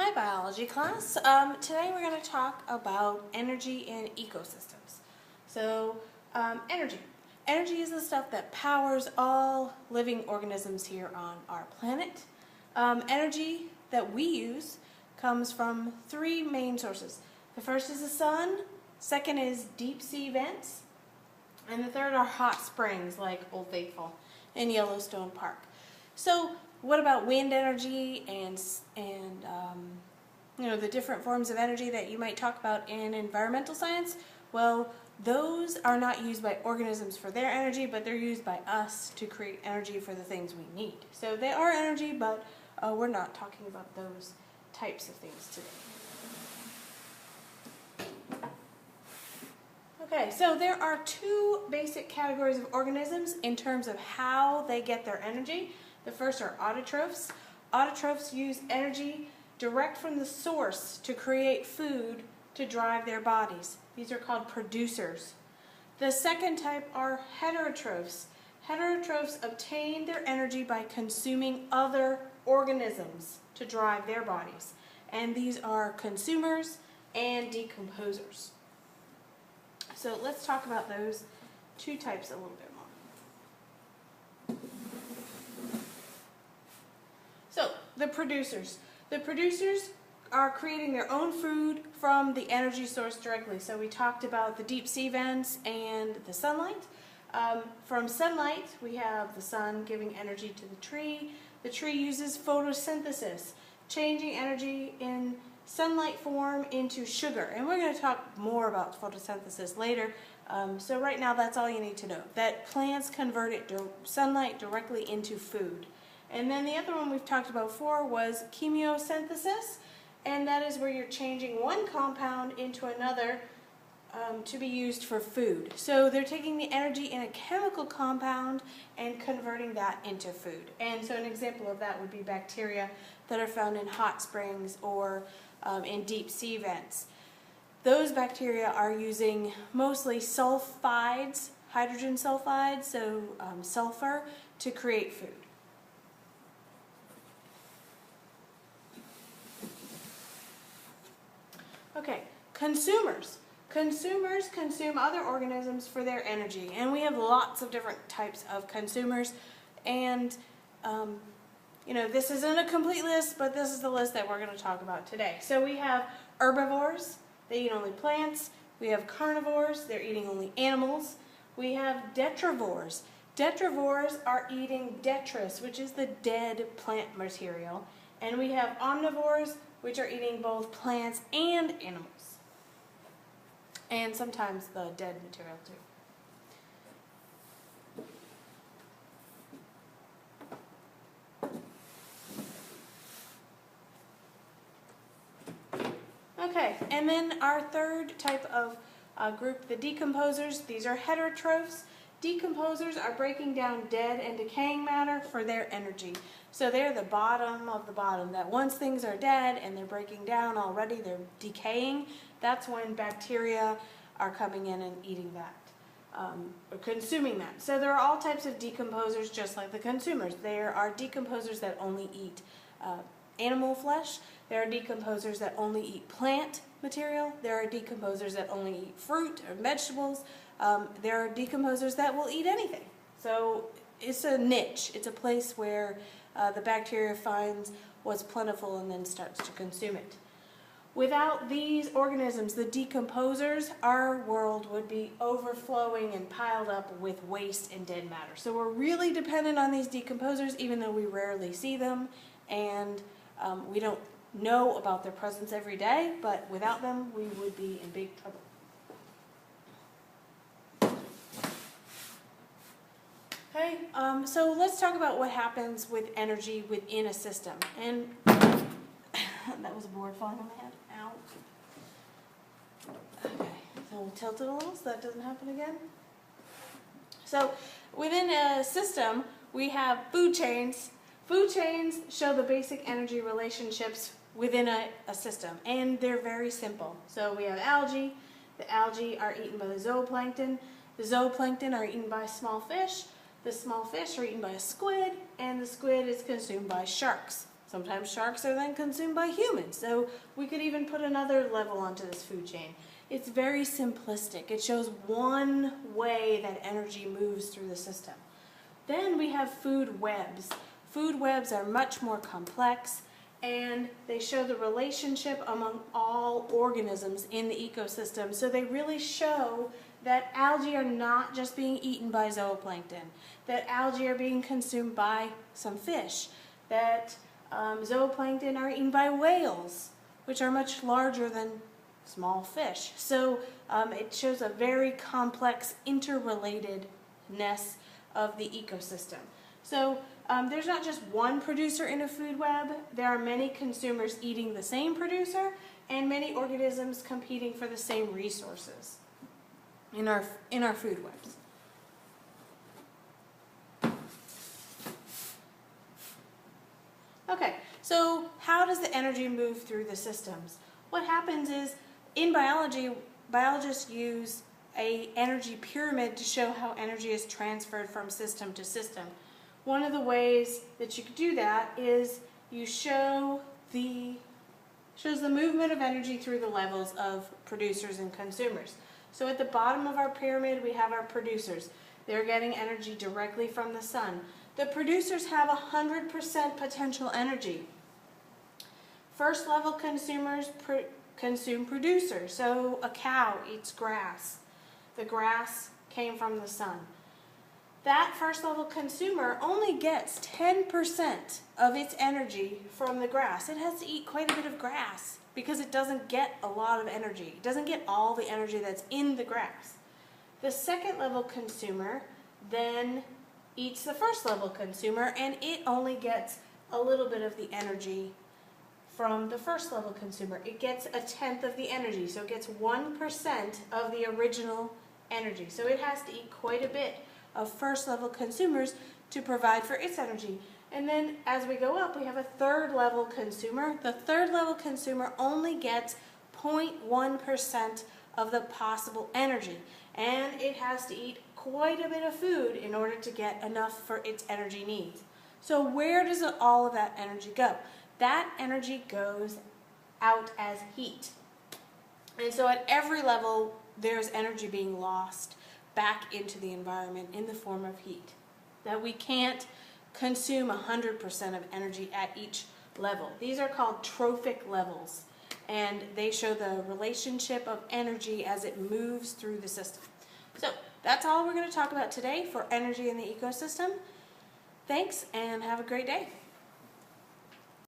Hi biology class. Today we're going to talk about energy in ecosystems. So energy. Energy is the stuff that powers all living organisms here on our planet. Energy that we use comes from three main sources. The first is the sun, second is deep sea vents, and the third are hot springs like Old Faithful in Yellowstone Park. So what about wind energy and the different forms of energy that you might talk about in environmental science? Well, those are not used by organisms for their energy, but they're used by us to create energy for the things we need. So they are energy, but we're not talking about those types of things today. Okay, so there are two basic categories of organisms in terms of how they get their energy. The first are autotrophs. Autotrophs use energy direct from the source to create food to drive their bodies. These are called producers. The second type are heterotrophs. Heterotrophs obtain their energy by consuming other organisms to drive their bodies. And these are consumers and decomposers. So let's talk about those two types a little bit more. So the producers. The producers are creating their own food from the energy source directly. So we talked about the deep sea vents and the sunlight. From sunlight, we have the sun giving energy to the tree. The tree uses photosynthesis, changing energy in sunlight form into sugar. And we're going to talk more about photosynthesis later. So right now, that's all you need to know, that plants convert sunlight directly into food. And then the other one we've talked about before was chemiosynthesis, and that is where you're changing one compound into another to be used for food. So they're taking the energy in a chemical compound and converting that into food. And so an example of that would be bacteria that are found in hot springs or in deep sea vents. Those bacteria are using mostly sulfides, hydrogen sulfides, so sulfur, to create food. Okay, consumers. Consumers consume other organisms for their energy, and we have lots of different types of consumers. And this isn't a complete list, but this is the list that we're going to talk about today. So we have herbivores, they eat only plants. We have carnivores, they're eating only animals. We have detrivores. Detrivores are eating detritus, which is the dead plant material. And we have omnivores, which are eating both plants and animals. And sometimes the dead material too. Okay, and then our third type of group, the decomposers. These are heterotrophs. Decomposers are breaking down dead and decaying matter for their energy. So they're the bottom of the bottom, that once things are dead and they're breaking down already, they're decaying, that's when bacteria are coming in and eating that, or consuming that. So there are all types of decomposers just like the consumers. There are decomposers that only eat animal flesh. There are decomposers that only eat plant material. There are decomposers that only eat fruit or vegetables. There are decomposers that will eat anything. So it's a niche. It's a place where the bacteria finds what's plentiful and then starts to consume it. Without these organisms, the decomposers, our world would be overflowing and piled up with waste and dead matter. So we're really dependent on these decomposers, even though we rarely see them, and we don't know about their presence every day, but without them, we would be in big trouble. Okay, so let's talk about what happens with energy within a system. And that was a board falling on my head. Ow. Okay, so we'll tilt it a little so that doesn't happen again. So within a system, we have food chains. Food chains show the basic energy relationships within a system, and they're very simple. So we have algae. The algae are eaten by the zooplankton. The zooplankton are eaten by small fish. The small fish are eaten by a squid, and the squid is consumed by sharks. Sometimes sharks are then consumed by humans. So we could even put another level onto this food chain. It's very simplistic. It shows one way that energy moves through the system. Then we have food webs. Food webs are much more complex, and they show the relationship among all organisms in the ecosystem. So they really show that algae are not just being eaten by zooplankton, that algae are being consumed by some fish, that zooplankton are eaten by whales, which are much larger than small fish. So it shows a very complex interrelatedness of the ecosystem. So there's not just one producer in a food web. There are many consumers eating the same producer and many organisms competing for the same resources in our food webs. Okay, so how does the energy move through the systems? What happens is, in biology, biologists use an energy pyramid to show how energy is transferred from system to system. One of the ways that you could do that is you shows the movement of energy through the levels of producers and consumers. So at the bottom of our pyramid, we have our producers. They're getting energy directly from the sun. The producers have 100% potential energy. First level consumers consume producers. So a cow eats grass. The grass came from the sun. That first level consumer only gets 10% of its energy from the grass. It has to eat quite a bit of grass because it doesn't get a lot of energy. It doesn't get all the energy that's in the grass. The second level consumer then eats the first level consumer, and it only gets a little bit of the energy from the first level consumer. It gets 1/10 of the energy, so it gets 1% of the original energy. So it has to eat quite a bit of first level consumers to provide for its energy. And then as we go up, we have a third level consumer. The third level consumer only gets 0.1% of the possible energy, and it has to eat quite a bit of food in order to get enough for its energy needs. So where does all of that energy go? That energy goes out as heat. And so at every level, there's energy being lost back into the environment in the form of heat. That we can't consume 100% of energy at each level. These are called trophic levels, and they show the relationship of energy as it moves through the system. So that's all we're going to talk about today for energy in the ecosystem. Thanks, and have a great day.